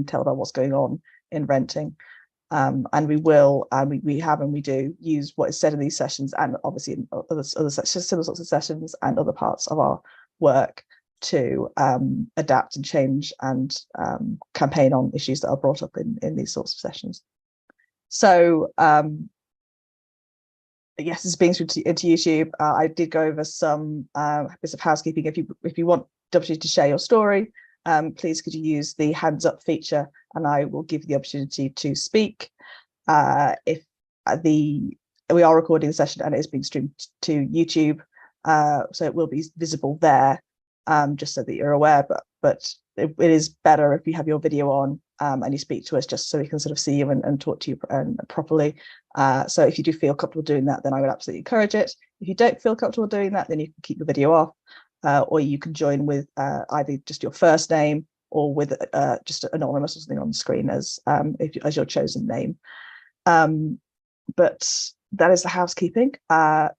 tell about what's going on in renting. And we will, and we have, and we do use what is said in these sessions, and obviously in other sessions, similar sorts of sessions and other parts of our work, to adapt and change and campaign on issues that are brought up in these sorts of sessions. So yes, it's being into YouTube. I did go over some bits of housekeeping. If you want the opportunity to share your story, please could you use the hands up feature, and I will give you the opportunity to speak. We are recording the session and it is being streamed to YouTube, so it will be visible there, just so that you're aware. But it is better if you have your video on and you speak to us, just so we can sort of see you and talk to you properly. So if you do feel comfortable doing that, then I would absolutely encourage it. If you don't feel comfortable doing that, then you can keep the video off. Or you can join with either just your first name or with just anonymous or something on the screen as your chosen name. But that is the housekeeping. And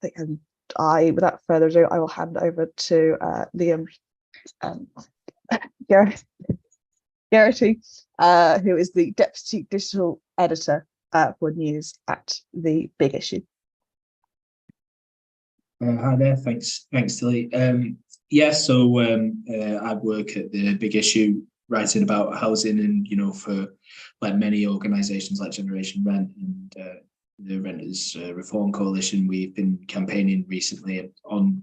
without further ado, I will hand over to Liam Geraghty, who is the Deputy Digital Editor for News at The Big Issue. Hi there, thanks Tilly. So I work at The Big Issue, writing about housing, and for like many organisations like Generation Rent and the Renters Reform Coalition, we've been campaigning recently on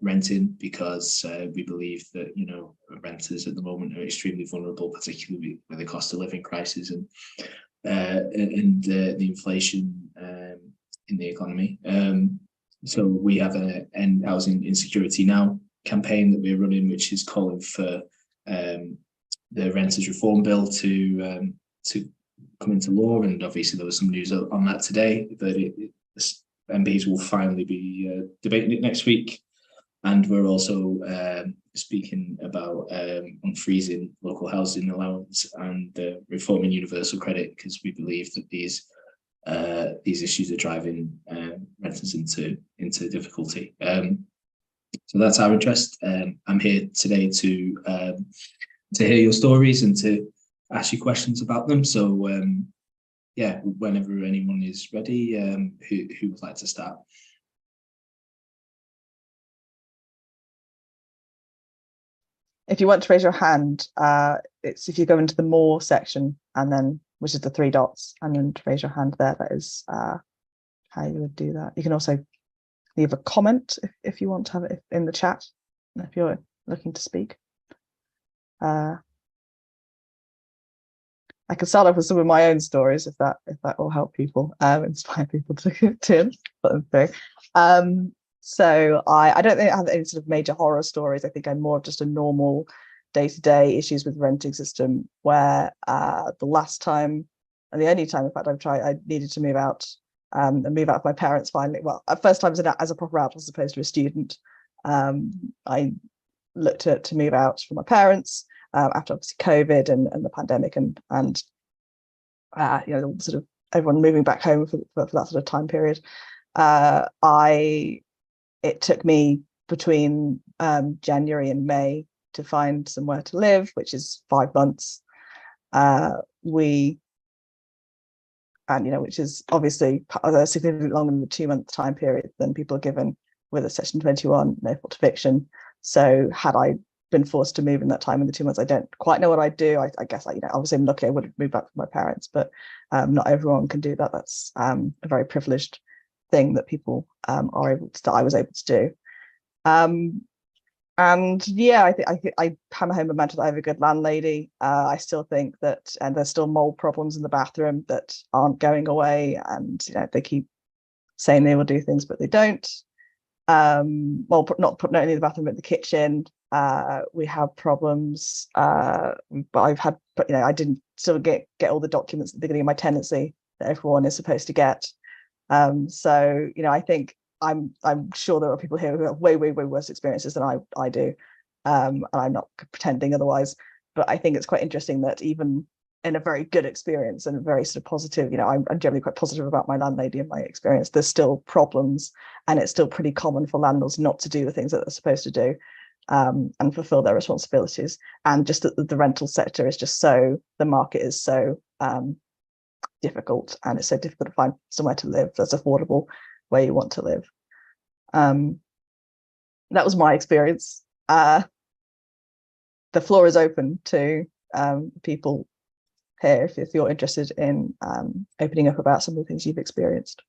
renting, because we believe that renters at the moment are extremely vulnerable, particularly with the cost of living crisis and the inflation in the economy. So we have an End Housing Insecurity Now campaign that we're running, which is calling for the Renters Reform Bill to come into law. And obviously there was some news on that today, that MPs will finally be debating it next week. And we're also speaking about unfreezing local housing allowance and reforming universal credit, because we believe that these issues are driving renters into difficulty. So that's our interest. I'm here today to hear your stories and to ask you questions about them. So whenever anyone is ready, who would like to start? If you want to raise your hand, it's if you go into the More section, and then, which is the 3 dots, and then to raise your hand there, that is how you would do that. You can also leave a comment if you want to have it in the chat, if you're looking to speak. I can start off with some of my own stories if that will help people, inspire people to put them through. So I don't think I have any sort of major horror stories. I think I'm more of just a normal day-to-day issues with renting system, where the last time, and the only time in fact I needed to move out and move out with my parents finally. Well, first time as a proper adult as opposed to a student. I looked to move out from my parents after obviously COVID and the pandemic and sort of everyone moving back home for that sort of time period. It took me between January and May to find somewhere to live, which is 5 months. Which is obviously significantly longer than the 2-month time period than people are given with a Section 21 no fault eviction. So had I been forced to move in that time in the 2 months, I don't quite know what I'd do. I guess obviously I'm lucky I would have moved back with my parents, but not everyone can do that. That's a very privileged thing that people are able to, that I was able to do. And yeah, I think I hammer home the mantle that I have a good landlady. I still think that, and there's still mold problems in the bathroom that aren't going away, and they keep saying they will do things but they don't. Well, not only the bathroom but the kitchen. We have problems, but I didn't still get all the documents at the beginning of my tenancy that everyone is supposed to get. So I think I'm sure there are people here who have way worse experiences than I do, and I'm not pretending otherwise. But I think it's quite interesting that even in a very good experience and a very sort of positive, I'm generally quite positive about my landlady and my experience, there's still problems, and it's still pretty common for landlords not to do the things that they're supposed to do. and fulfill their responsibilities. And just that the rental sector is just the market is so difficult, and it's so difficult to find somewhere to live that's affordable where you want to live. That was my experience. The floor is open to people here if you're interested in opening up about some of the things you've experienced.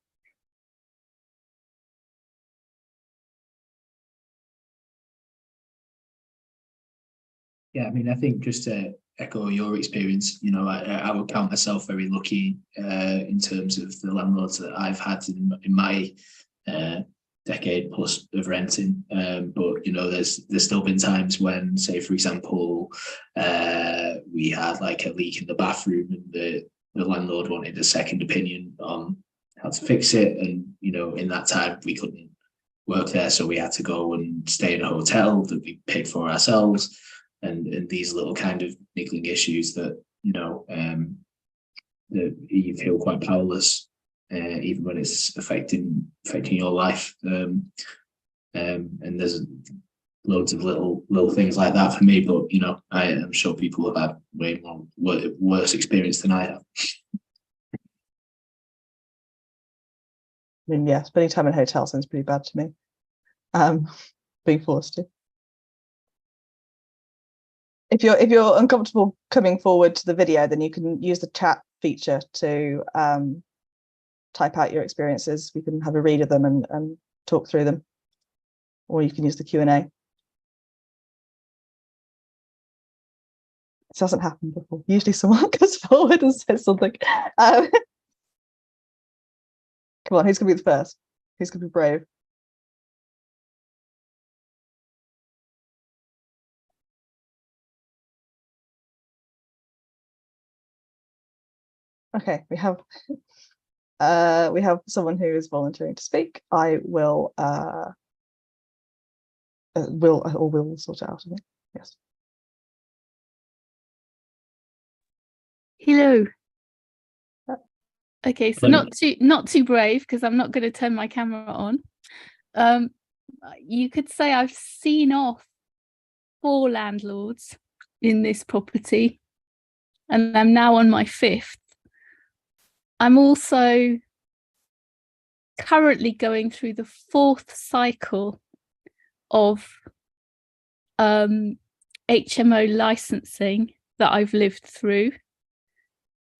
Yeah, I mean, I think just to echo your experience, you know, I would count myself very lucky in terms of the landlords that I've had in my decade plus of renting. But you know, there's still been times when, say, for example, we had like a leak in the bathroom, and the landlord wanted a second opinion on how to fix it, and you know, in that time we couldn't work there, so we had to go and stay in a hotel that we paid for ourselves. And these little kind of niggling issues that, you know, that you feel quite powerless, even when it's affecting your life. And there's loads of little things like that for me, but you know, I am sure people have had way more worse experience than I have. I mean, yeah, spending time in hotels sounds pretty bad to me. Being forced to. If you're uncomfortable coming forward to the video, then you can use the chat feature to type out your experiences. We can have a read of them and talk through them, or you can use the Q&A. This hasn't happened before. Usually someone goes forward and says something. Come on, who's gonna be the first? Who's gonna be brave? Okay, we have someone who is volunteering to speak. I will we'll sort it out, I think. Yes. Hello. Okay, so not too brave, because I'm not going to turn my camera on. You could say I've seen off 4 landlords in this property, and I'm now on my 5th. I'm also currently going through the 4th cycle of HMO licensing that I've lived through.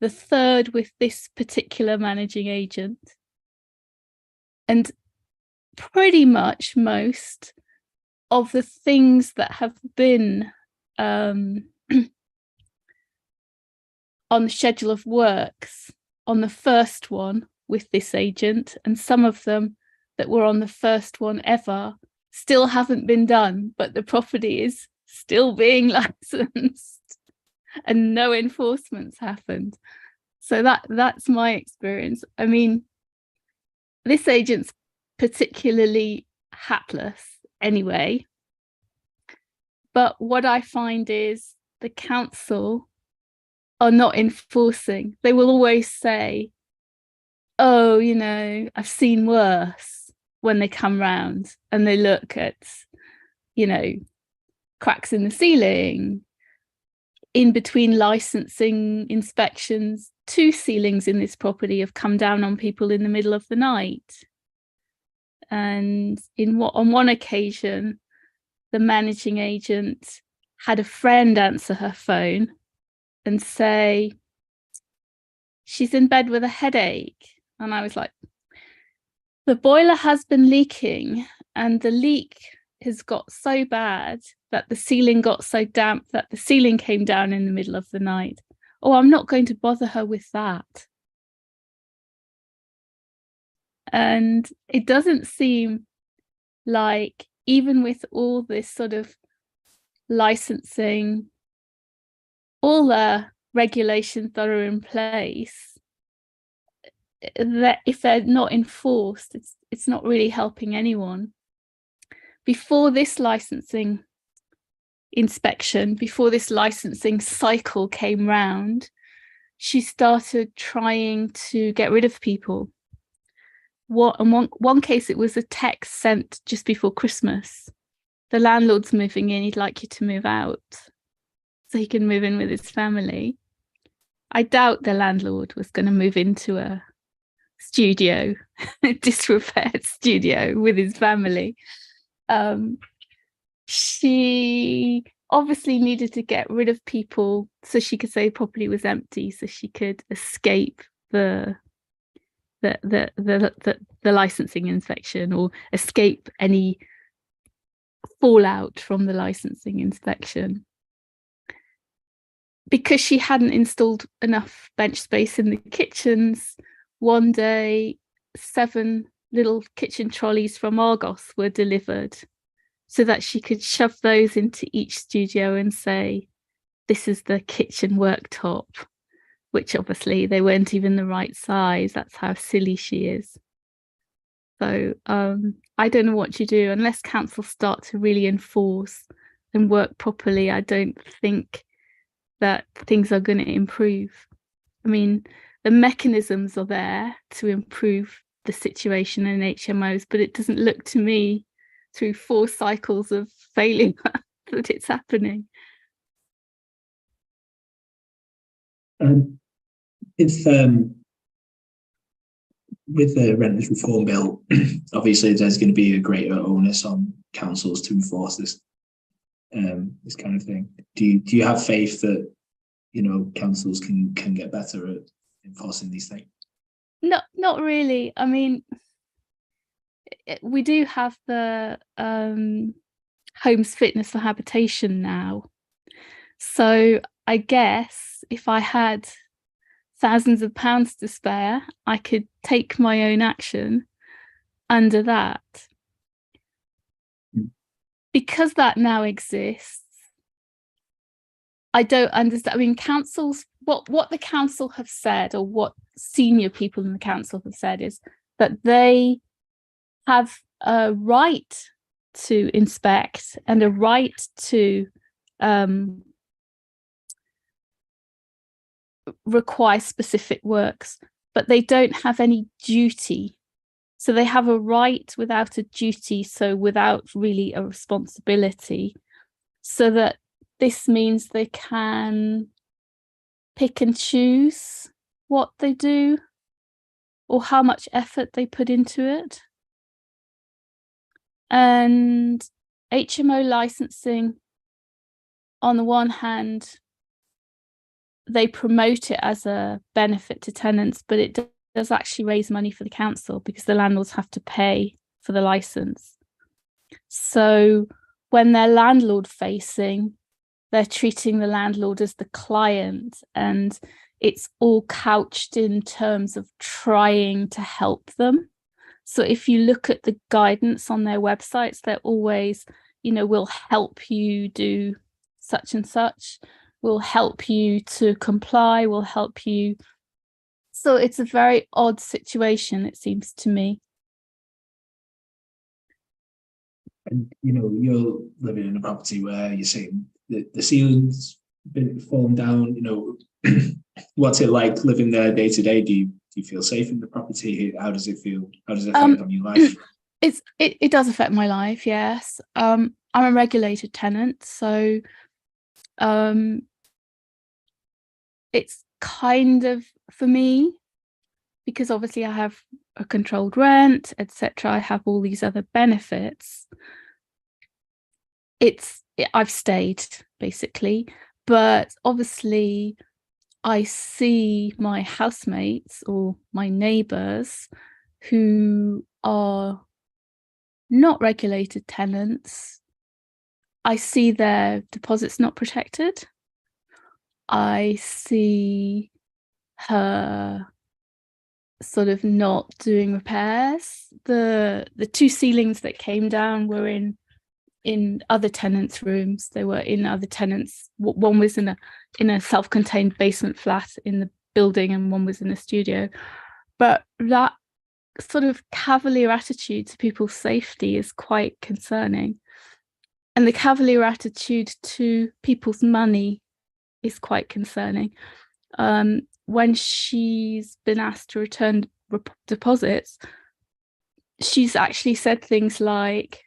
The 3rd with this particular managing agent. And pretty much most of the things that have been on the schedule of works on the 1st one with this agent, and some of them that were on the 1st one ever, still haven't been done, but the property is still being licensed and no enforcement's happened. So that's my experience. I mean, this agent's particularly hapless anyway, but what I find is the council are not enforcing. They will always say, oh, you know, I've seen worse, when they come round and they look at, you know, cracks in the ceiling. In between licensing inspections, 2 ceilings in this property have come down on people in the middle of the night. And on one occasion, the managing agent had a friend answer her phone and say, she's in bed with a headache. And I was like, the boiler has been leaking, and the leak has got so bad that the ceiling got so damp that the ceiling came down in the middle of the night. Oh, I'm not going to bother her with that. And it doesn't seem like, even with all this sort of licensing, all the regulations that are in place, that if they're not enforced, it's not really helping anyone. Before this licensing inspection, before this licensing cycle came round, she started trying to get rid of people. In one case, it was a text sent just before Christmas the landlord's moving in, he'd like you to move out so he can move in with his family. I doubt the landlord was going to move into a studio, disrepaired studio with his family. She obviously needed to get rid of people so she could say the property was empty, so she could escape the licensing inspection, or escape any fallout from the licensing inspection. Because she hadn't installed enough bench space in the kitchens, one day 7 little kitchen trolleys from Argos were delivered so that she could shove those into each studio and say, this is the kitchen worktop, which obviously they weren't even the right size. That's how silly she is. So I don't know what you do unless councils start to really enforce and work properly. I don't think that things are going to improve. I mean, the mechanisms are there to improve the situation in HMOs, but it doesn't look to me through 4 cycles of failure that it's happening. If with the Renters Reform Bill, obviously there's going to be a greater onus on councils to enforce this kind of thing. Do you have faith that, you know, councils can get better at enforcing these things? No, not really. I mean, we do have the Homes Fitness for Habitation now. So I guess if I had thousands of pounds to spare, I could take my own action under that. Because that now exists, I don't understand. I mean, councils, what the council have said, or what senior people in the council have said, is that they have a right to inspect and a right to require specific works, but they don't have any duty. So they have a right without a duty, so without really a responsibility. So that this means they can pick and choose what they do or how much effort they put into it. And HMO licensing, on the one hand, they promote it as a benefit to tenants, but it does actually raise money for the council because the landlords have to pay for the license. So when they're landlord facing, they're treating the landlord as the client, and it's all couched in terms of trying to help them. So if you look at the guidance on their websites, they're always, you know, we'll help you do such and such, we'll help you to comply, we'll help you. So it's a very odd situation, it seems to me. And, you know, you're living in a property where you're saying the ceiling's been fallen down, you know, what's it like living there day to day? Do you feel safe in the property? How does it feel? How does it affect on your life? It does affect my life, yes. I'm a regulated tenant, so it's kind of, for me, because obviously I have a controlled rent, etc. I have all these other benefits. I've stayed, basically, but obviously I see my housemates or my neighbours who are not regulated tenants. I see their deposits not protected. I see her sort of not doing repairs. The 2 ceilings that came down were in other tenants' rooms. They were in other tenants. One was in a self-contained basement flat in the building, and one was in a studio. But that sort of cavalier attitude to people's safety is quite concerning. And the cavalier attitude to people's money is quite concerning. When she's been asked to return deposits, she's actually said things like,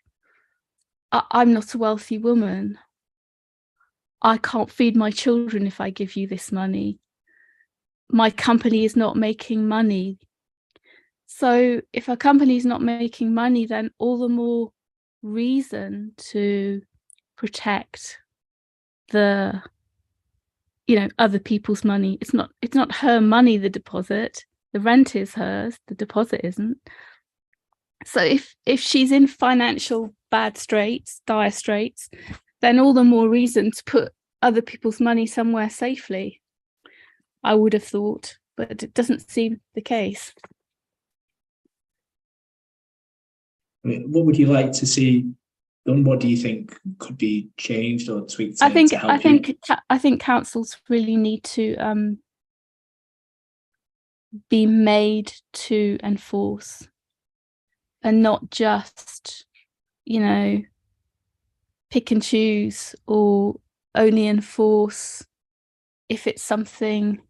I'm not a wealthy woman. I can't feed my children if I give you this money. My company is not making money. So if a company is not making money, then all the more reason to protect the, other people's money. It's not her money, the deposit. The rent is hers, the deposit isn't. So if she's in financial dire straits, then all the more reason to put other people's money somewhere safely, I would have thought, but it doesn't seem the case. What would you like to see done? What do you think could be changed or tweaked to help you? I think councils really need to be made to enforce, and not just, pick and choose, or only enforce if it's something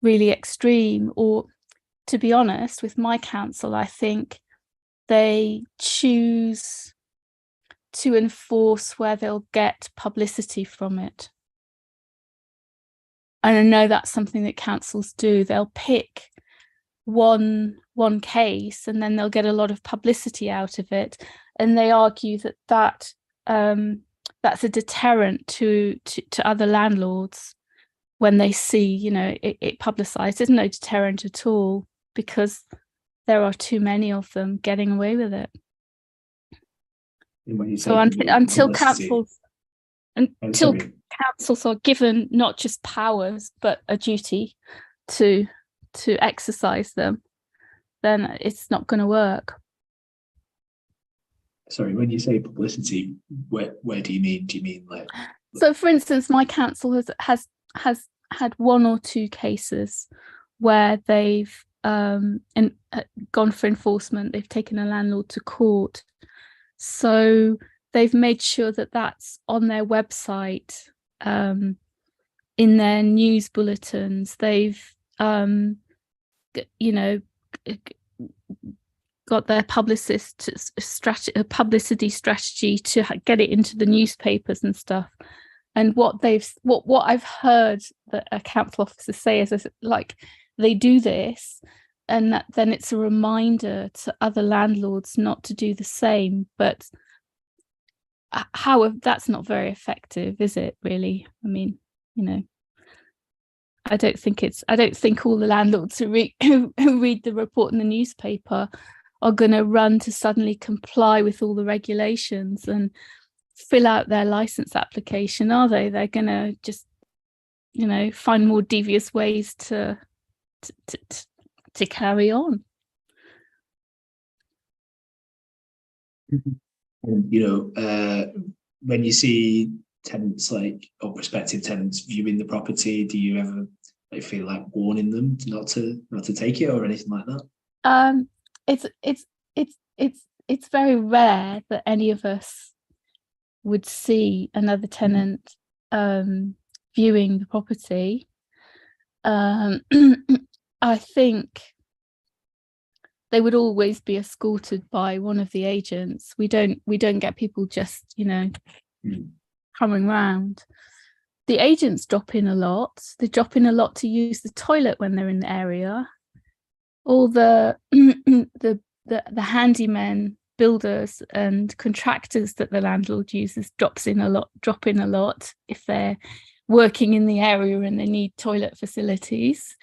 really extreme. Or, to be honest, with my council, I think they choose to enforce where they'll get publicity from it. And I know that's something that councils do. They'll pick one case, and then they'll get a lot of publicity out of it, and they argue that that's a deterrent to other landlords when they see, it publicized. There's no deterrent at all, because there are too many of them getting away with it. So until councils are given not just powers but a duty to exercise them, then it's not going to work. Sorry, when you say publicity, where do you mean? Do you mean like? So, for instance, my council has had one or two cases where they've gone for enforcement. They've taken a landlord to court. So they've made sure that that's on their website, in their news bulletins. They've, got their publicity strategy to get it into the newspapers and stuff. And what I've heard that a council officer say is like, they do this, and then it's a reminder to other landlords not to do the same. But that's not very effective, is it, really? I mean, I don't think all the landlords who read the report in the newspaper are going to run to suddenly comply with all the regulations and fill out their license application, are they? They're going to just, find more devious ways to carry on. And, when you see tenants or prospective tenants viewing the property, do you ever feel like warning them not to take it or anything like that? It's very rare that any of us would see another tenant viewing the property. I think they would always be escorted by one of the agents. We don't get people just coming round. The agents drop in a lot. They drop in a lot to use the toilet when they're in the area. All the handymen, builders and contractors that the landlord uses drop in a lot if they're working in the area and they need toilet facilities.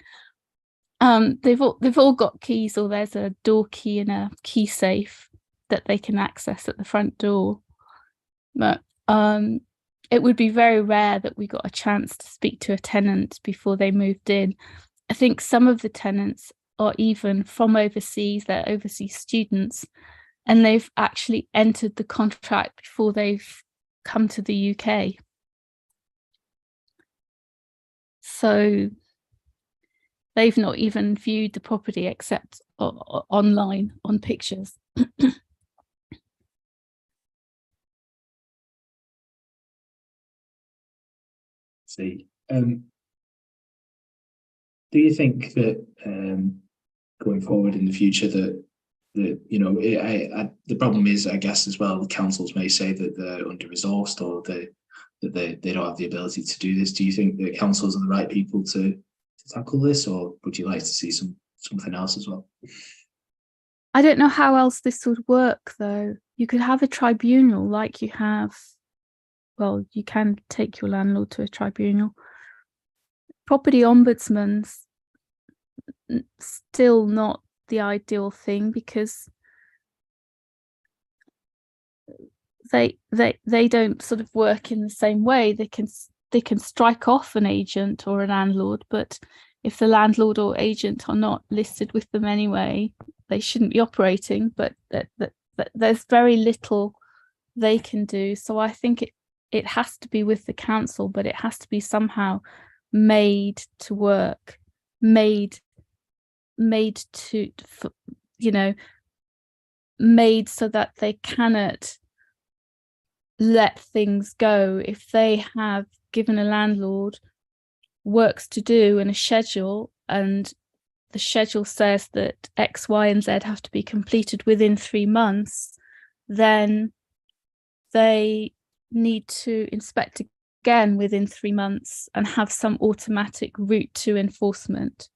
They've all got keys, or there's a door key and a key safe that they can access at the front door. But it would be very rare that we got a chance to speak to a tenant before they moved in. I think some of the tenants are even from overseas. They're overseas students, and they've actually entered the contract before they've come to the UK. So they've not even viewed the property except online on pictures. See, do you think that going forward in the future that the problem is, I guess, as well, the councils may say that they're under-resourced or that they don't have the ability to do this. Do you think that councils are the right people to tackle this, or would you like to see something else as well? I don't know how else this would work, though. You could have a tribunal like you have. Well, you can take your landlord to a tribunal. Property ombudsman's still not the ideal thing, because they don't sort of work in the same way. They can strike off an agent or a landlord, but if the landlord or agent are not listed with them anyway, they shouldn't be operating. But there's very little they can do. So I think it has to be with the council, but it has to be somehow made to work, made to, made so that they cannot let things go. If they have given a landlord works to do in a schedule, and the schedule says that X, Y, and Z have to be completed within 3 months, then they need to inspect again within 3 months and have some automatic route to enforcement.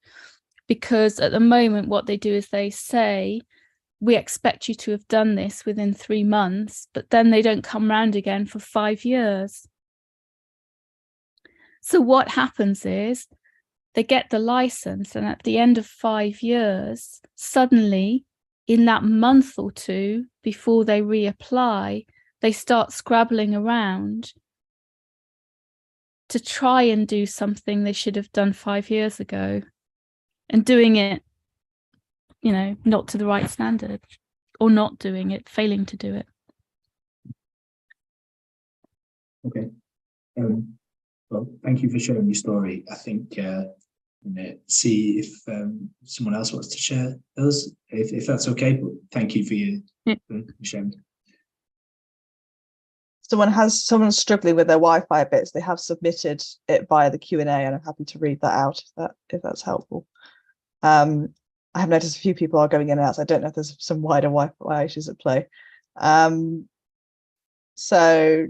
Because at the moment, what they do is they say, we expect you to have done this within 3 months, but then they don't come round again for 5 years. So what happens is they get the license, and at the end of 5 years, suddenly in that month or two before they reapply, they start scrabbling around to try and do something they should have done 5 years ago, and doing it, not to the right standard, or not doing it, failing to do it. Okay. Well, thank you for sharing your story. I think see if someone else wants to share those, if that's okay. But thank you for sharing. Someone's struggling with their Wi-Fi bits. They have submitted it via the Q&A, and I'm happy to read that out if that's helpful. I have noticed a few people are going in and out, so I don't know if there's some wider Wi-Fi issues at play. So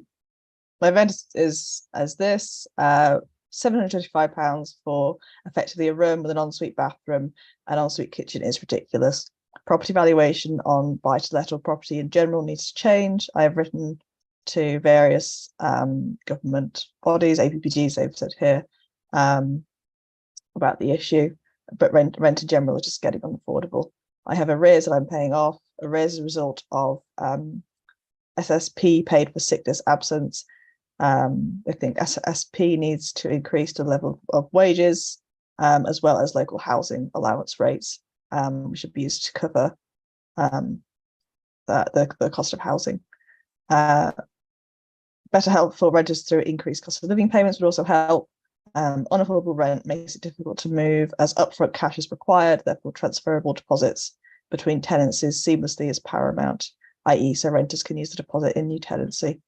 my event is as this: £725 for effectively a room with an ensuite bathroom and ensuite kitchen is ridiculous. Property valuation on buy-to-let or property in general needs to change. I have written to various government bodies, APPGs, they've said here, about the issue, but rent in general is just getting unaffordable. I have arrears that I'm paying off. Arrears as a result of SSP paid for sickness absence. I think SSP needs to increase the level of wages, as well as local housing allowance rates, which should be used to cover the cost of housing. Better help for renters through increased cost of living payments would also help. Unaffordable rent makes it difficult to move, as upfront cash is required, therefore transferable deposits between tenancies seamlessly is paramount, i.e. so renters can use the deposit in new tenancy,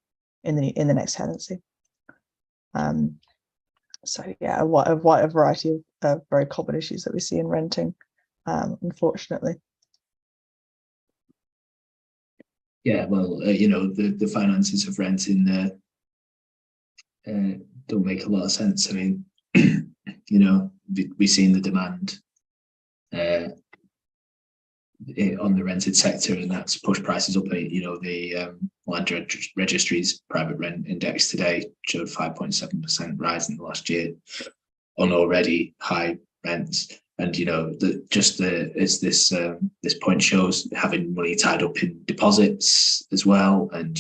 in the next tenancy. So yeah, a wide variety of very common issues that we see in renting, unfortunately. Yeah, well, the finances of renting don't make a lot of sense. I mean, we've seen the demand on the rented sector, and that's pushed prices up. The Land Registry's private rent index today showed 5.7% rise in the last year on already high rents. And this point shows having money tied up in deposits as well, and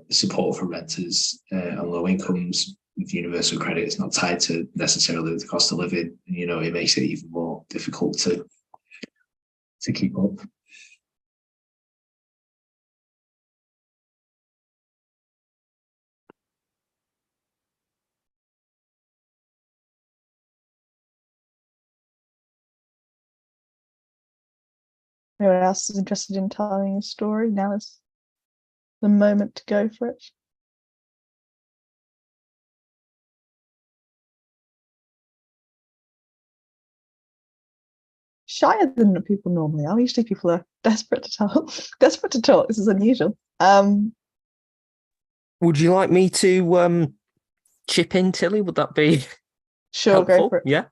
support for renters on low incomes with universal credit is not tied to necessarily the cost of living. It makes it even more difficult to keep up. Anyone else is interested in telling a story? Now is the moment to go for it. shyer than people normally are. Usually people are desperate to talk. This is unusual. Would you like me to chip in, Tilly? Would that be Sure, helpful? go for it. Yeah.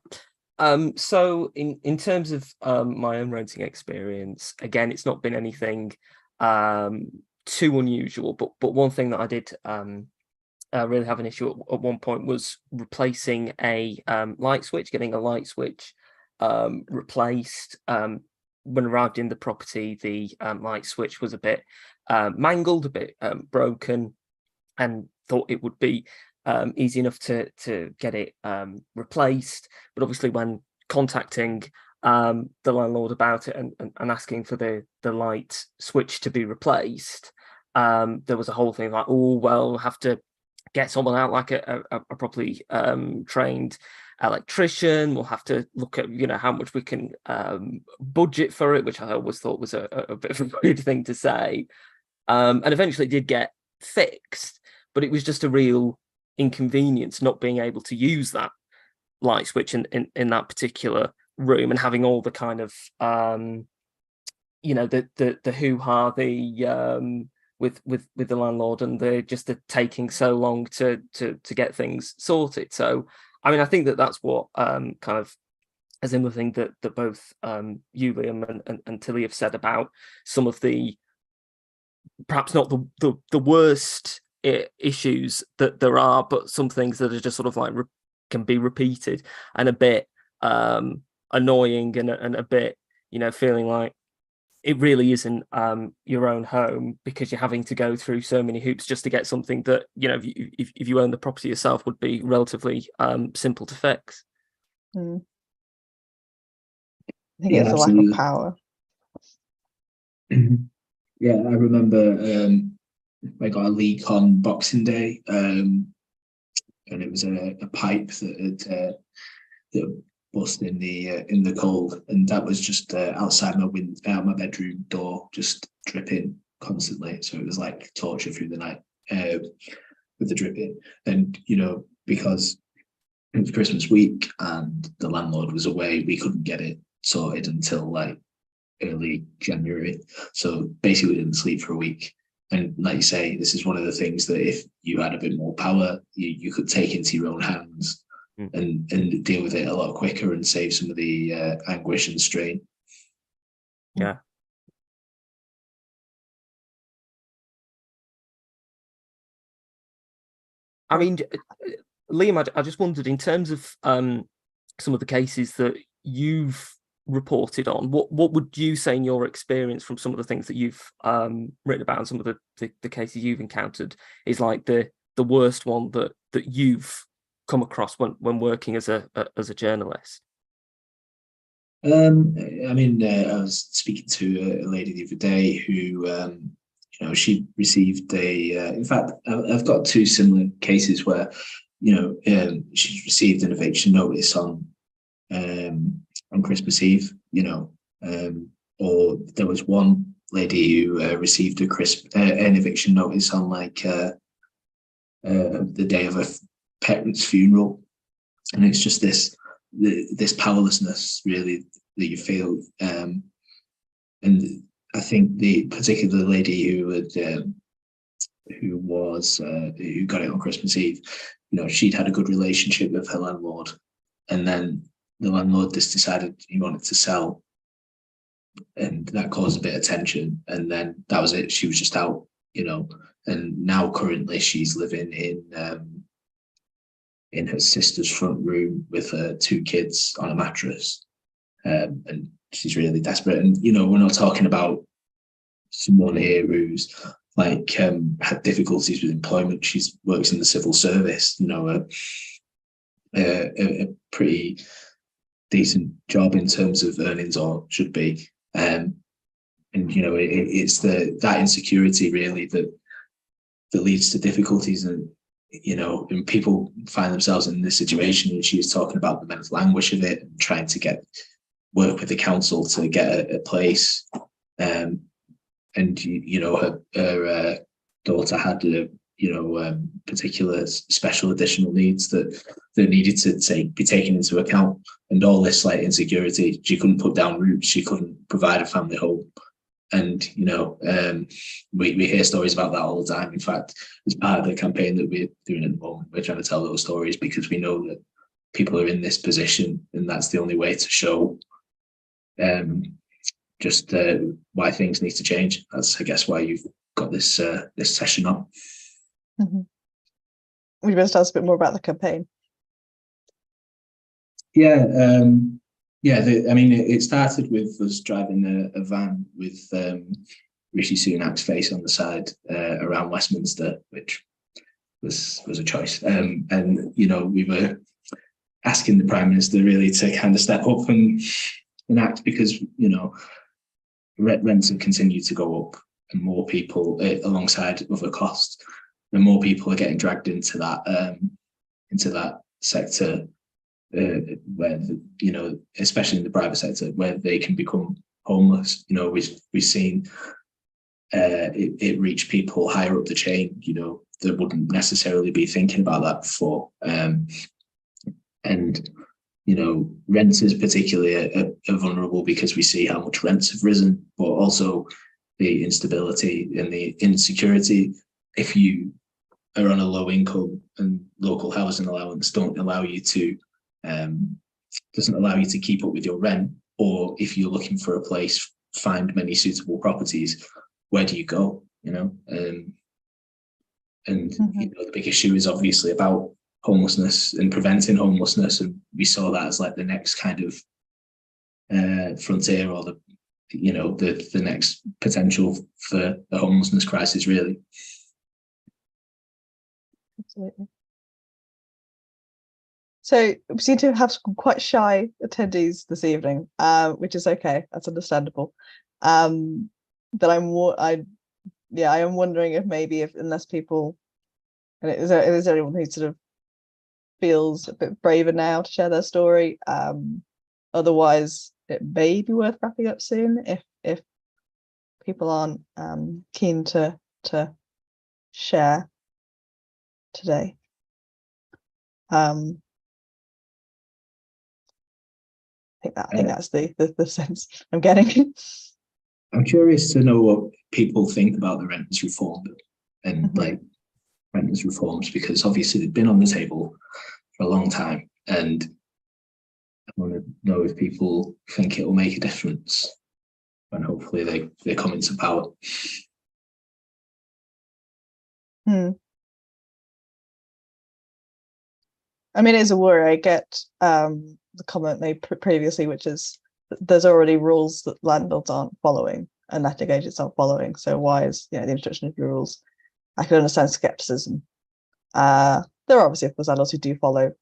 So in terms of my own renting experience, again, it's not been anything too unusual, but one thing that I did really have an issue at one point was replacing a light switch, getting a light switch replaced. When arrived in the property, the light switch was a bit mangled, a bit broken, and thought it would be easy enough to get it replaced. But obviously when contacting the landlord about it and asking for the light switch to be replaced, there was a whole thing like, oh, well, we'll have to get someone out, like a properly trained electrician. We'll have to look at, how much we can budget for it, which I always thought was a bit of a weird thing to say. And eventually it did get fixed, but it was just a real inconvenience not being able to use that light switch in that particular room, and having all the kind of the hoo-ha, with the landlord, and the taking so long to get things sorted. So I mean, I think that's what kind of a similar thing that both you, Liam, and Tilly have said about some of the perhaps not the worst issues that there are, but some things that are just sort of like can be repeated and a bit annoying, and a bit, feeling like it really isn't your own home, because you're having to go through so many hoops just to get something that, if you own the property yourself, would be relatively simple to fix. I think it's a lack of power. Yeah, I remember I got a leak on Boxing Day, and it was a pipe that bust in the cold, and that was just outside my bedroom door, just dripping constantly. So it was like torture through the night with the dripping. And because it was Christmas week and the landlord was away, we couldn't get it sorted until like early January. So basically we didn't sleep for a week. And like you say, this is one of the things that if you had a bit more power, you could take into your own hands and deal with it a lot quicker and save some of the anguish and strain. Yeah. I mean, Liam, I just wondered, in terms of some of the cases that you've reported on, what would you say in your experience from some of the things that you've written about, and some of the cases you've encountered, is like the worst one that you've come across when working as a journalist? I mean, I was speaking to a lady the other day who, she received in fact, I've got two similar cases where, she's received an eviction notice on Christmas Eve, or there was one lady who received an eviction notice on the day of a parent's funeral, and it's just this powerlessness really that you feel, and I think the particular lady who got it on Christmas Eve, she'd had a good relationship with her landlord, and then the landlord just decided he wanted to sell, and that caused a bit of tension, and then that was it. She was just out, and now currently she's living in her sister's front room with her two kids on a mattress, and she's really desperate. And we're not talking about someone here who's like had difficulties with employment. She works in the civil service, a pretty decent job in terms of earnings, or should be, and it's that insecurity really that leads to difficulties, and and people find themselves in this situation. And she was talking about the mental anguish of it, and trying to work with the council to get a place, and her daughter had particular special additional needs that needed to be taken into account, and all this like insecurity. She couldn't put down roots. She couldn't provide a family home. And we hear stories about that all the time. In fact, as part of the campaign that we're doing at the moment, we're trying to tell those stories because we know that people are in this position, and that's the only way to show why things need to change. That's, I guess, why you've got this this session on. Mm-hmm. Would you best tell us a bit more about the campaign? It started with us driving a van with Rishi Sunak's face on the side around Westminster, which was a choice. And we were asking the Prime Minister really to kind of step up and act, because rents have continued to go up, and more people, alongside other costs, and more people are getting dragged into that sector. Where especially in the private sector, where they can become homeless. We've seen it reach people higher up the chain, that wouldn't necessarily be thinking about that before. Renters particularly are vulnerable, because we see how much rents have risen, but also the instability and the insecurity. If you are on a low income and local housing allowance doesn't allow you to keep up with your rent, or if you're looking for a place, find many suitable properties, where do you go? The big issue is obviously about homelessness and preventing homelessness, and we saw that as like the next kind of frontier, or the next potential for the homelessness crisis, really. Absolutely. So we seem to have some quite shy attendees this evening, which is okay. That's understandable. But I am wondering if maybe, unless people, and is there anyone who sort of feels a bit braver now to share their story? Otherwise, it may be worth wrapping up soon if people aren't keen to share today. I think that's the sense I'm getting. I'm curious to know what people think about the renters reform and renters reforms, because obviously they've been on the table for a long time, and I want to know if people think it will make a difference when hopefully they come into power. I mean, it's a worry. I get the comment made previously, which is that there's already rules that landlords aren't following and letting agents aren't following. So why is the introduction of new rules? I can understand skepticism. There are obviously, of course, landlords who do follow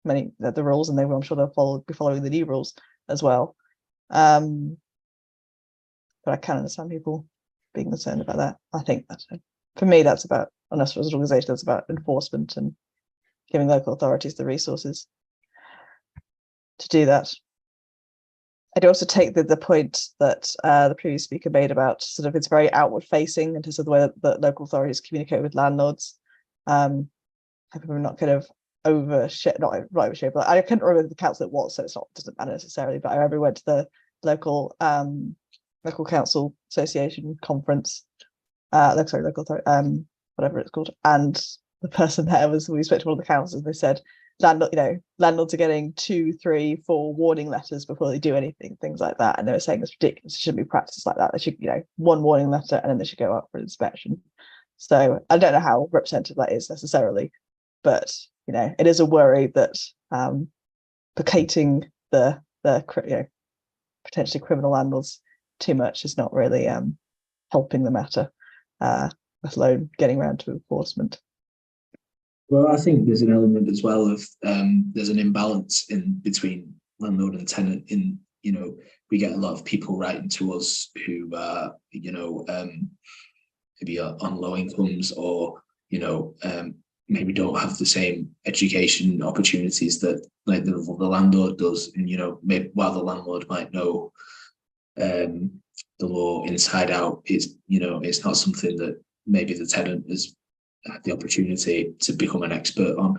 many of the rules, and I'm sure they'll be following the new rules as well. But I can understand people being concerned about that. I think that, for me, that's about, unless it was an organisation, that's about enforcement and giving local authorities the resources to do that. I'd also take the point that the previous speaker made about sort of it's very outward facing in terms of the way that local authorities communicate with landlords. Hoping we're not kind of not overshare, but I couldn't remember the council it was, so doesn't matter necessarily. But I remember we went to the local council association conference, local authority, whatever it's called, and the person there we spoke to one of the councils, and they said landlords are getting 2, 3, 4 warning letters before they do anything, things like that. And they were saying it's ridiculous. It shouldn't be practices like that. They should, one warning letter and then they should go up for an inspection. So I don't know how representative that is necessarily, but it is a worry that placating the potentially criminal landlords too much is not really helping the matter, let alone getting around to enforcement. Well, I think there's an element as well of there's an imbalance in between landlord and tenant. We get a lot of people writing to us who maybe are on low incomes, or maybe don't have the same education opportunities that like the landlord does. And maybe while the landlord might know the law inside out, it's not something that maybe the tenant has had the opportunity to become an expert on.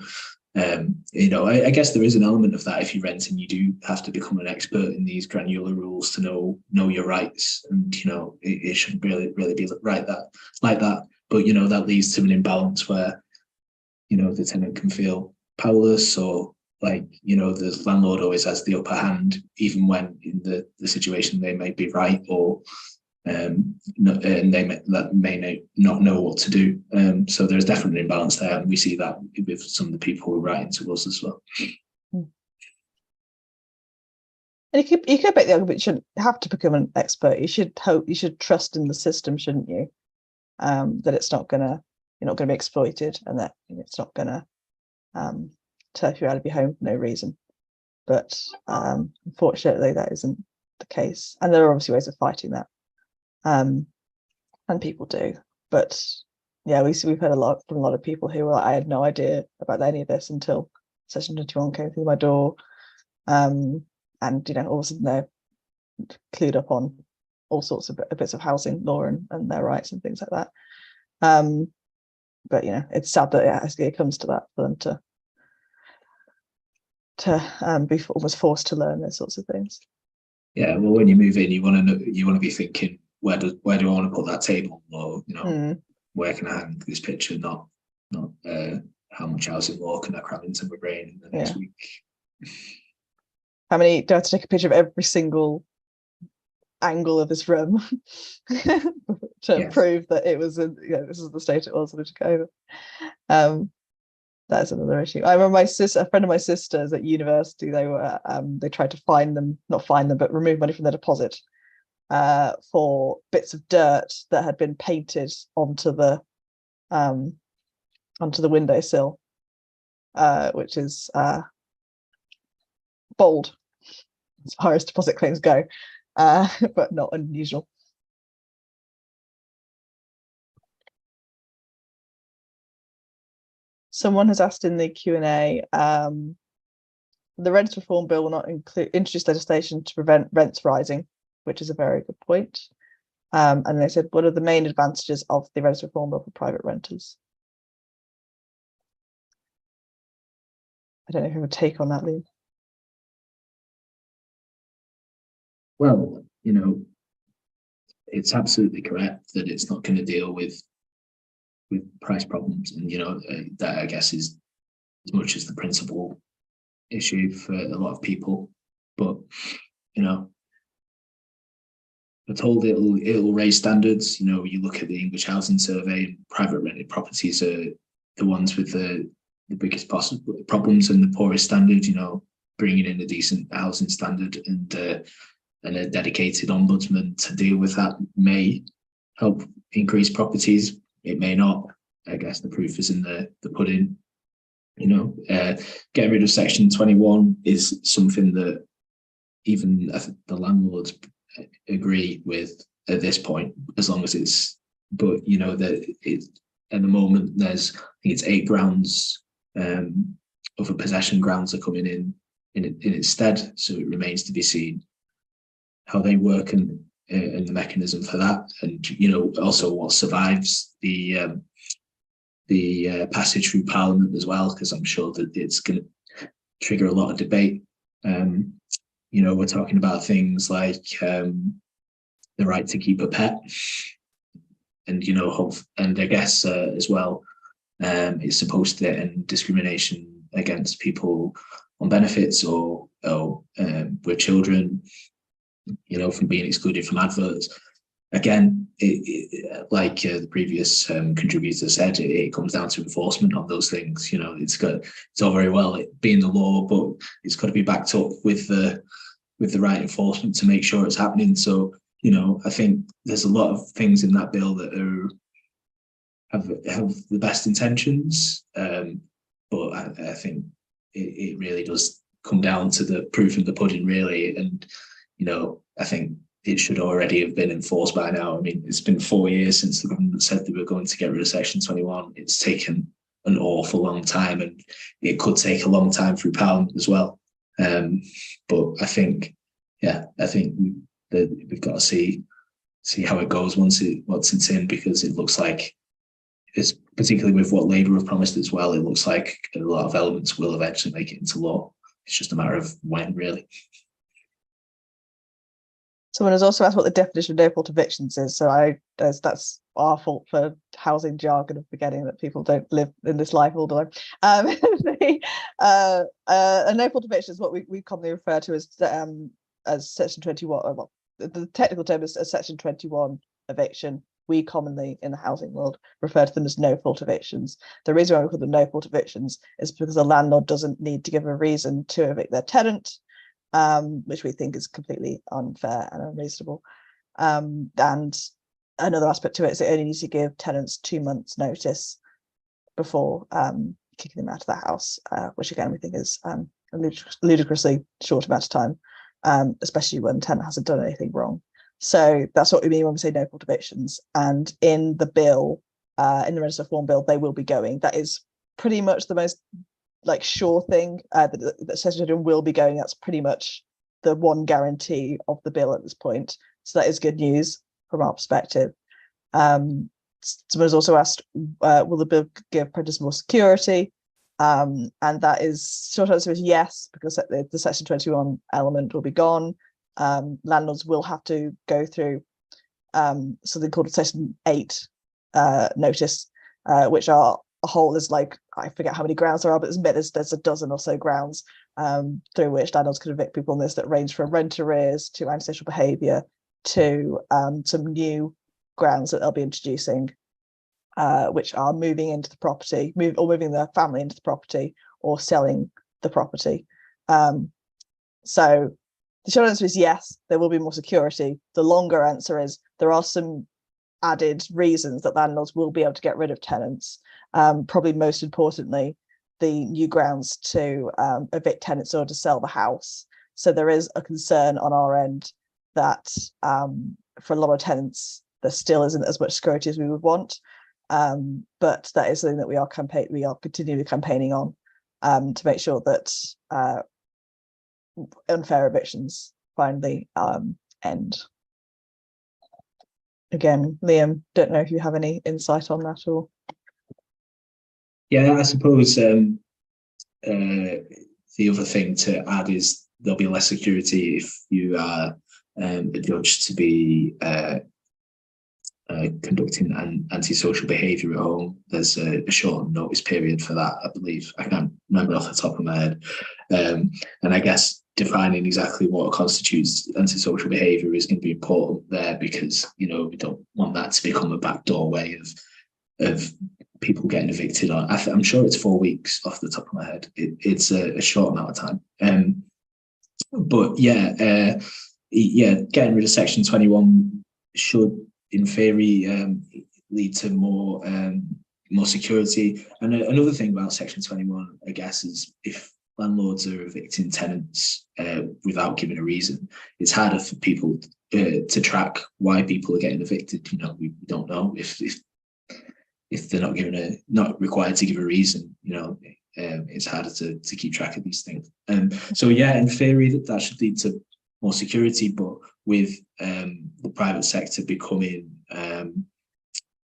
I guess there is an element of that. If you rent, and you do have to become an expert in these granular rules to know your rights, and it shouldn't really be like that. But that leads to an imbalance where the tenant can feel powerless, or the landlord always has the upper hand, even when in the situation they may be right, or and they may not know what to do. So there's definitely an imbalance there, and we see that with some of the people who are writing to us as well. And you could make the argument you shouldn't have to become an expert. You should trust in the system, shouldn't you? That you're not going to be exploited, and that it's not going to turf you out of your home for no reason. But unfortunately, that isn't the case, and there are obviously ways of fighting that. And people do, but yeah, we've heard a lot from a lot of people who were like, I had no idea about any of this until Section 21 came through my door, and all of a sudden they're clued up on all sorts of bits of housing law and their rights and things like that. But it's sad that it comes to that, for them to be almost forced to learn those sorts of things. Yeah, well, when you move in, you want to be thinking, where do I want to put that table, or where can I hang this picture? Not how much housing law can I cram into my brain in the next week? Do I have to take a picture of every single angle of this room to prove that it was this is the state it was when it took over? That's another issue. I remember a friend of my sister's at university, they tried to remove money from their deposit for bits of dirt that had been painted onto the windowsill, which is bold as far as deposit claims go, but not unusual. Someone has asked in the Q&A, the Rents Reform Bill will not introduce legislation to prevent rents rising, which is a very good point. And they said, what are the main advantages of the Rents Reform Bill for private renters? I don't know if you have a take on that, Liam. Well, it's absolutely correct that it's not going to deal with price problems, and that, I guess, is as much as the principal issue for a lot of people. But we're told it'll raise standards. You look at the English Housing Survey, and private rented properties are the ones with the biggest possible problems and the poorest standard. Bringing in a decent housing standard and a dedicated ombudsman to deal with that may help increase properties. It may not. I guess the proof is in the pudding. Getting rid of Section 21 is something that even the landlords agree with at this point, as long as it's. But that it at the moment there's, I think it's 8 grounds of a possession grounds are coming in its stead. So it remains to be seen how they work and the mechanism for that, and also what survives the passage through Parliament as well, because I'm sure that it's going to trigger a lot of debate. We're talking about things like the right to keep a pet, and and I guess as well, it's supposed to end discrimination against people on benefits or with children, from being excluded from adverts. Again, like the previous contributor said, it comes down to enforcement of those things. It's all very well it being the law, but it's got to be backed up with the right enforcement to make sure it's happening. So, I think there's a lot of things in that bill that have the best intentions, but I think it really does come down to the proof in the pudding, really. And I think it should already have been enforced by now. I mean, it's been 4 years since the government said they were going to get rid of Section 21. It's taken an awful long time, and it could take a long time through Parliament as well. But I think we've got to see how it goes once it's in, because it looks like it's particularly with what Labour have promised as well, it looks like a lot of elements will eventually make it into law. It's just a matter of when, really. Someone has also asked what the definition of no fault evictions is. So that's our fault for housing jargon of forgetting that people don't live in this life all the time. A no fault eviction is what we commonly refer to as Section 21. Well, the technical term is a Section 21 eviction. We commonly in the housing world refer to them as no fault evictions. The reason why we call them no fault evictions is because the landlord doesn't need to give a reason to evict their tenant, which we think is completely unfair and unreasonable. And another aspect to it is it only needs to give tenants 2 months notice before kicking them out of the house, which again we think is a ludicrously short amount of time, especially when the tenant hasn't done anything wrong. So that's what we mean when we say no fault evictions. And in the bill, in the Register Reform Bill, they will be going. That is pretty much the most sure thing that Section 21 will be going. That's pretty much the one guarantee of the bill at this point. So that is good news from our perspective. Someone has also asked, will the bill give predators more security? And that is, short answer is yes, because the Section 21 element will be gone. Landlords will have to go through something called a Section 8 notice, which are a whole, is I forget how many grounds there are, but there's a dozen or so grounds through which landlords can evict people on this, that range from rent arrears to antisocial behaviour to some new grounds that they'll be introducing, which are moving into the property, moving their family into the property, or selling the property. So the short answer is yes, there will be more security. The longer answer is there are some added reasons that landlords will be able to get rid of tenants. Probably most importantly, the new grounds to evict tenants or to sell the house. So there is a concern on our end that for a lot of tenants, there still isn't as much security as we would want. But that is something that we are continually campaigning on to make sure that unfair evictions finally end. Again, Liam, don't know if you have any insight on that or. Yeah, I suppose the other thing to add is there'll be less security if you are adjudged to be conducting antisocial behaviour at home. There's a short notice period for that, I believe. I can't remember off the top of my head. And I guess defining exactly what constitutes antisocial behaviour is going to be important there, because we don't want that to become a backdoor way of people getting evicted. I'm sure it's 4 weeks off the top of my head. It's a short amount of time. But getting rid of Section 21 should, in theory, lead to more security. And another thing about Section 21, I guess, is if landlords are evicting tenants without giving a reason, it's harder for people to track why people are getting evicted. We don't know if they're not required to give a reason. It's harder to keep track of these things. So yeah, in theory, that should lead to more security, but with the private sector becoming,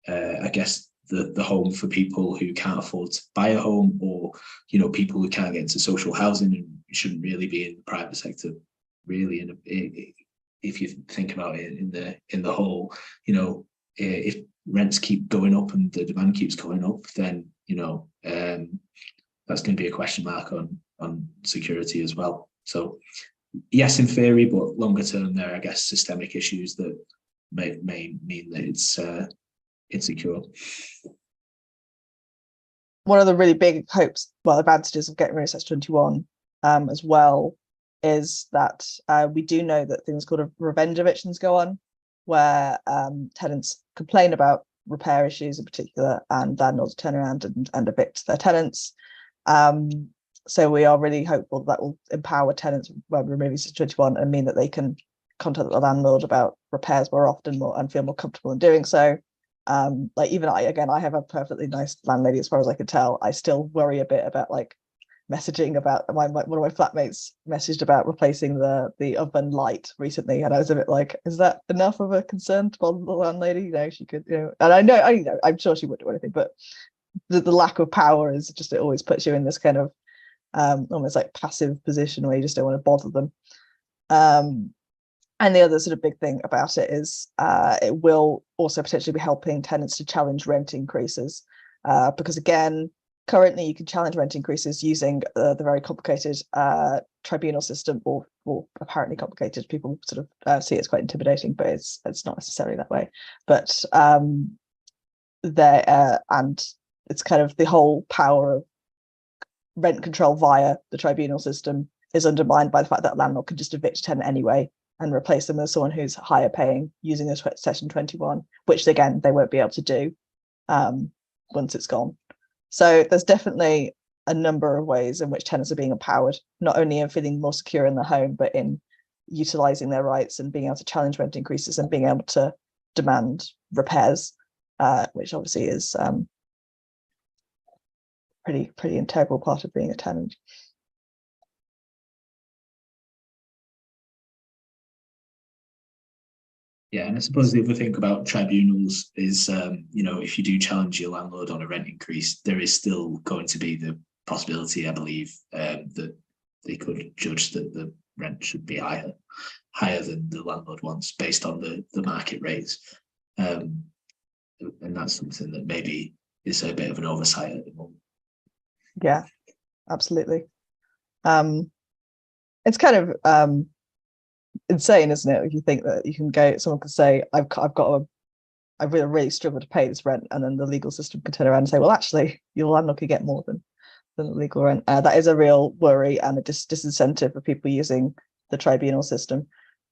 I guess, the home for people who can't afford to buy a home, or people who can't get into social housing, and shouldn't really be in the private sector, really. If you think about it in the whole, if rents keep going up and the demand keeps going up, then that's going to be a question mark on security as well. So yes, in theory, but longer term, there are, I guess, systemic issues that may mean that it's insecure. One of the really big advantages of getting rid of Section 21 as well is that we do know that things called revenge evictions go on, where tenants complain about repair issues in particular, and landlords turn around and evict their tenants. So we are really hopeful that will empower tenants by removing Section 21 and mean that they can contact the landlord about repairs more often and feel more comfortable in doing so. Even I have a perfectly nice landlady as far as I can tell. I still worry a bit about messaging about one of my flatmates messaged about replacing the oven light recently, and I was a bit like, is that enough of a concern to bother the landlady? You know, she could, you know, and I know, I'm sure she wouldn't do anything, but the lack of power is just, it always puts you in this kind of almost like passive position where you just don't want to bother them. And the other sort of big thing about it is it will also potentially be helping tenants to challenge rent increases, because again, currently you can challenge rent increases using the very complicated tribunal system, or apparently complicated. People sort of see it's quite intimidating, but it's not necessarily that way. But and it's kind of the whole power of rent control via the tribunal system is undermined by the fact that a landlord can just evict a tenant anyway and replace them with someone who's higher paying using the Section 21, which again they won't be able to do once it's gone. So there's definitely a number of ways in which tenants are being empowered, not only in feeling more secure in the home, but in utilising their rights and being able to challenge rent increases and being able to demand repairs, which obviously is pretty integral part of being a tenant. Yeah, and I suppose the other thing about tribunals is, you know, if you do challenge your landlord on a rent increase, there is still going to be the possibility, I believe, that they could judge that the rent should be higher than the landlord wants based on the market rates. And that's something that maybe is a bit of an oversight at the moment. Yeah, absolutely. It's kind of insane, isn't it, if you think that you can go, someone can say, I really struggle to pay this rent, and then the legal system can turn around and say, well, actually your landlord could get more than the legal rent. That is a real worry and a disincentive for people using the tribunal system,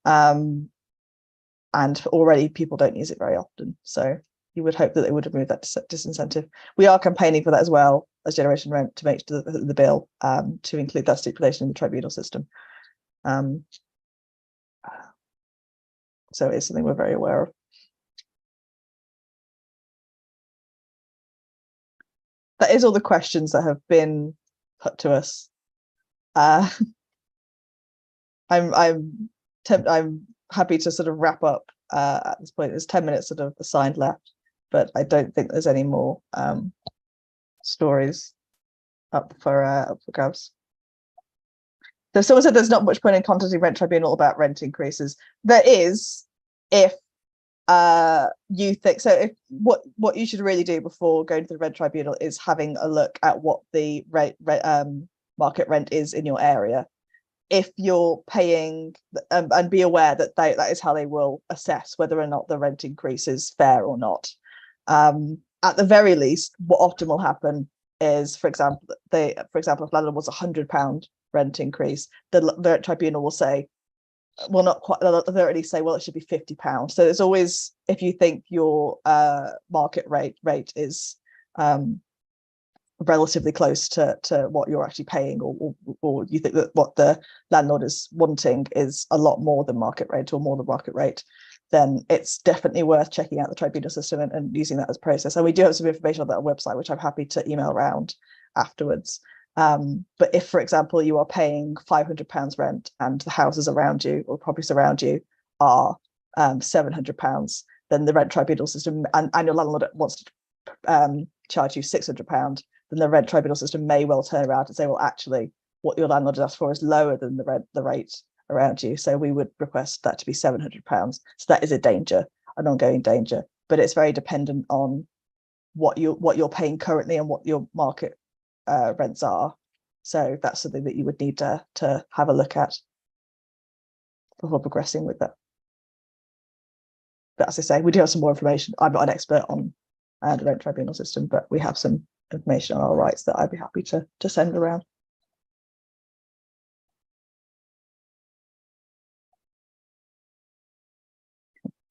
and already people don't use it very often, so you would hope that they would remove that disincentive. We are campaigning for that as well as Generation Rent, to make the bill to include that stipulation in the tribunal system. So it's something we're very aware of. That is all the questions that have been put to us. I'm happy to sort of wrap up at this point. There's 10 minutes sort of assigned left, but I don't think there's any more stories up for grabs. So someone said there's not much point in contacting Rent Tribunal about rent increases. There is, if you think so. If what you should really do before going to the Rent Tribunal is having a look at what the market rent is in your area. If you're paying, and be aware that that is how they will assess whether or not the rent increase is fair or not. At the very least, what often will happen is, for example, if landlord was £100 rent increase, the Rent Tribunal will say, well, not quite, they'll at least say, well, it should be £50. So it's always, if you think your market rate is relatively close to what you're actually paying, or you think that what the landlord is wanting is a lot more than market rate or more than market rate, then it's definitely worth checking out the tribunal system and using that as a process. And we do have some information on that website, which I'm happy to email around afterwards. But if, for example, you are paying £500 rent and the houses around you or properties around you are £700, then the Rent Tribunal system, and your landlord wants to charge you £600, then the Rent Tribunal system may well turn around and say, well, actually, what your landlord has asked for is lower than the rate around you, so we would request that to be £700. So that is a danger, an ongoing danger, but it's very dependent on what you're paying currently and what your market rents are. So that's something that you would need to have a look at before progressing with that. But as I say, we do have some more information. I'm not an expert on the Rent Tribunal system, but we have some information on our rights that I'd be happy to send around.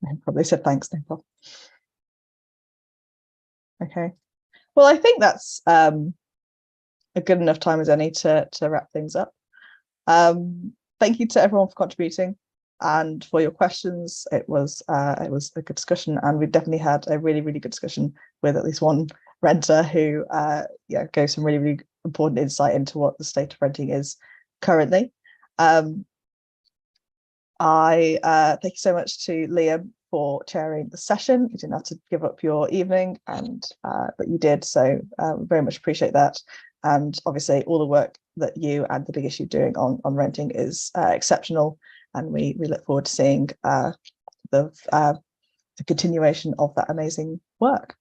I probably said thanks, Nicole. Okay. Well, I think that's a good enough time as any to wrap things up. Thank you to everyone for contributing and for your questions. It was a good discussion, and we've definitely had a really good discussion with at least one renter who gave some really important insight into what the state of renting is currently. I thank you so much to Liam for chairing the session. You didn't have to give up your evening, and but you did, so very much appreciate that. And obviously all the work that you and the Big Issue doing on renting is exceptional, and we look forward to seeing the continuation of that amazing work.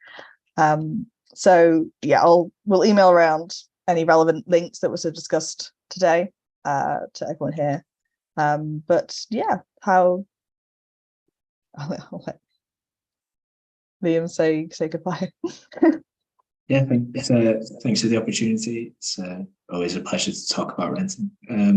So yeah, we'll email around any relevant links that was discussed today to everyone here. But yeah, I'll let Liam say goodbye. Yeah, thanks for the opportunity. It's always a pleasure to talk about renting. Yeah,